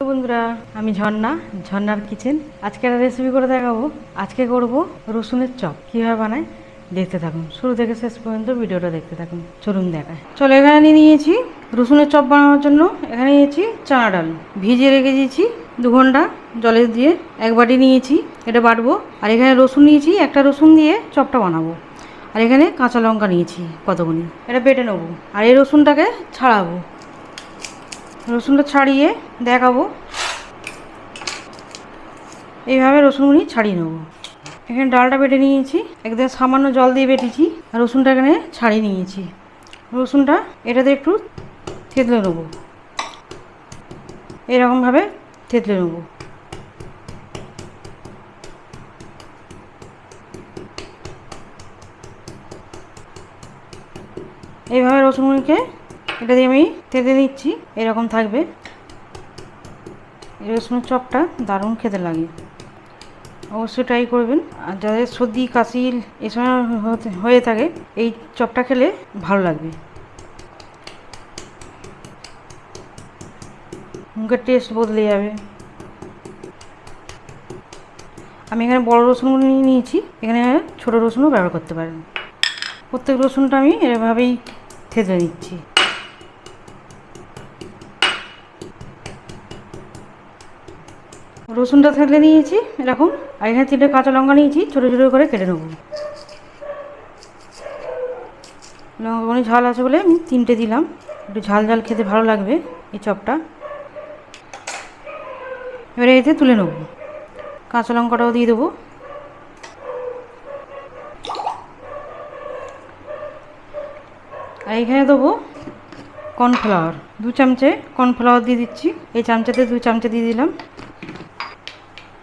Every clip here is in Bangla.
বন্ধুরা, আমি ঝর্ণার কিচেন। আজকে একটা রেসিপি করে দেখাবো। আজকে করব রসুনের চপ। কীভাবে বানায় দেখতে থাকুন, শুরু থেকে শেষ পর্যন্ত ভিডিওটা দেখতে থাকুন। চলুন দেখায়। চলো, এখানে নিয়েছি রসুনের চপ বানানোর জন্য। এখানে নিয়েছি চানা ডাল, ভিজিয়ে রেখে দিয়েছি 2 ঘন্টা জলে দিয়ে। 1 বাটি নিয়েছি, এটা বাটবো। আর এখানে রসুন নিয়েছি, একটা রসুন দিয়ে চপটা বানাবো। আর এখানে কাঁচা লঙ্কা নিয়েছি কতগুনি, এটা বেটে নেবো। আর এই রসুনটাকে ছাড়াবো। রসুনটা ছাড়িয়ে দেখাবো। এইভাবে রসুনগুলি ছাড়িয়ে নেবো। এখানে ডালটা বেটে নিয়েছি, একদম সামান্য জল দিয়ে বেটেছি। আর রসুনটা এখানে ছাড়িয়ে নিয়েছি। রসুনটা এটাতে একটু থেতলে নেবো, এরকমভাবে থেতলে নেবো। এইভাবে রসুনগুলিকে এটা দিয়ে আমি থেতলে নিচ্ছি, এরকম থাকবে। এই রসুনের চপটা দারুণ খেতে লাগে, অবশ্যই ট্রাই করবেন। আর যাদের সর্দি কাশি এসব হয়ে থাকে, এই চপটা খেলে ভালো লাগবে, মুখের টেস্ট বদলে যাবে। আমি এখানে বড় রসুনগুলো নিয়েছি, এখানে ছোটো রসুনও ব্যবহার করতে পারেন। প্রত্যেক রসুনটা আমি এভাবেই থেতলে নিচ্ছি। রসুনটা থেতলে নিয়েছি এরকম। আর এখানে 3টে কাঁচা লঙ্কা নিয়েছি, ছোটো ছোটো করে কেটে নেবো। লঙ্কাগুলো ঝাল আছে বলে আমি 3টে দিলাম, একটু ঝাল ঝাল খেতে ভালো লাগবে এই চপটা। এবারে এতে তুলে নেবো। কাঁচা লঙ্কাটাও দিয়ে দেবো। আর এখানে দেবো কর্নফ্লাওয়ার, 2 চামচে কর্নফ্লাওয়ার দিয়ে দিচ্ছি। এই চামচাতে 2 চামচে দিয়ে দিলাম।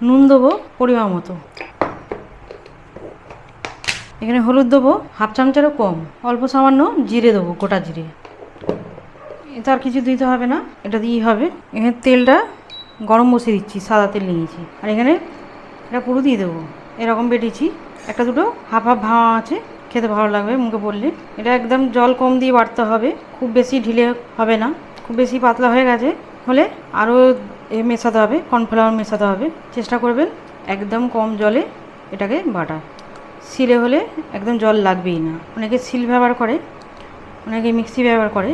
নুন দেবো পরিমাণ মতো। এখানে হলুদ দেবো 1/2 চামচেরও কম। অল্প সামান্য জিরে দেবো, গোটা জিরে। এটা আর কিছু দিতে হবে না, এটা দিয়েই হবে। এখানে তেলটা গরম বসিয়ে দিচ্ছি, সাদা তেল নিয়েছি। আর এখানে এটা পুরো দিয়ে দেবো। এরকম বেটেছি, একটা দুটো হাফ হাফ ভাঙা আছে, খেতে ভালো লাগবে মুখে পড়লে। এটা একদম জল কম দিয়ে বাটতে হবে, খুব বেশি ঢিলে হবে না। খুব বেশি পাতলা হয়ে গেছে হলে আরও মেশাতে হবে, কর্নফ্লাওয়ার মেশাতে হবে। চেষ্টা করবেন একদম কম জলে এটাকে বাটা। শিলে হলে একদম জল লাগবেই না। অনেকে শিল ব্যবহার করে, অনেকে মিক্সি ব্যবহার করে।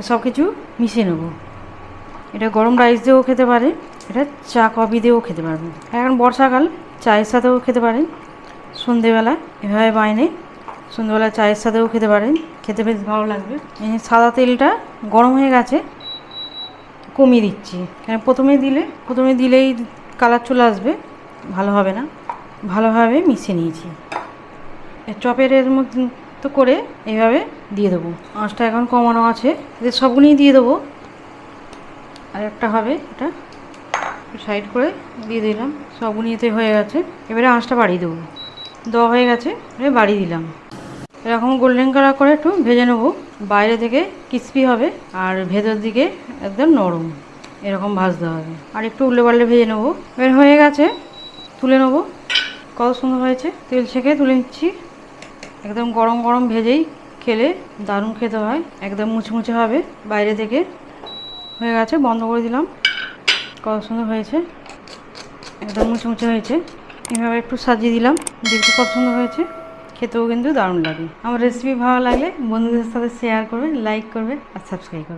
এসব কিছু মিশিয়ে নেব। এটা গরম রাইস দিয়েও খেতে পারে, এটা চা কফি দিয়েও খেতে পারবেন। এখন বর্ষাকাল, চায়ের সাথেও খেতে পারেন। সন্ধেবেলা এভাবে বাইনে সন্ধেবেলা চায়ের সাথেও খেতে পারেন, খেতে বেশ ভালো লাগবে। এই সাদা তেলটা গরম হয়ে গেছে, কমিয়ে দিচ্ছি। প্রথমে দিলেই কালার চলে আসবে, ভালো হবে না। ভালোভাবে মিশিয়ে নিয়েছি। চপের এর মধ্যে তো করে এইভাবে দিয়ে দেবো। আঁচটা এখন কমানো আছে, এদের সবগুলোই দিয়ে দেবো। আর একটা হবে, এটা সাইড করে দিয়ে দিলাম। সবগুলো এতে হয়ে গেছে। এবারে আঁচটা বাড়িয়ে দেবো। দেওয়া হয়ে গেছে, এবারে বাড়িয়ে দিলাম। এরকম গোল্ডেন কালার করে একটু ভেজে নেবো। বাইরে থেকে ক্রিস্পি হবে আর ভেতর দিকে একদম নরম, এরকম ভাজতে হবে। আর একটু উল্টে পাল্টে ভেজে নেবো। এবার হয়ে গেছে, তুলে নেবো। কত সুন্দর হয়েছে, তেল ছেঁকে তুলে নিচ্ছি। একদম গরম গরম ভেজেই খেলে দারুণ খেতে হয়, একদম মুচমুচে হবে বাইরে থেকে। হয়ে গেছে, বন্ধ করে দিলাম। কত সুন্দর হয়েছে, একদম মুচমুচে হয়েছে। এভাবে একটু সাজিয়ে দিলাম, দেখতে কত সুন্দর হয়েছে। খেতেও কিন্তু দারুণ লাগে। আমার রেসিপি ভালো লাগলে বন্ধুদের সাথে শেয়ার করবে, লাইক করবে আর সাবস্ক্রাইব করবে।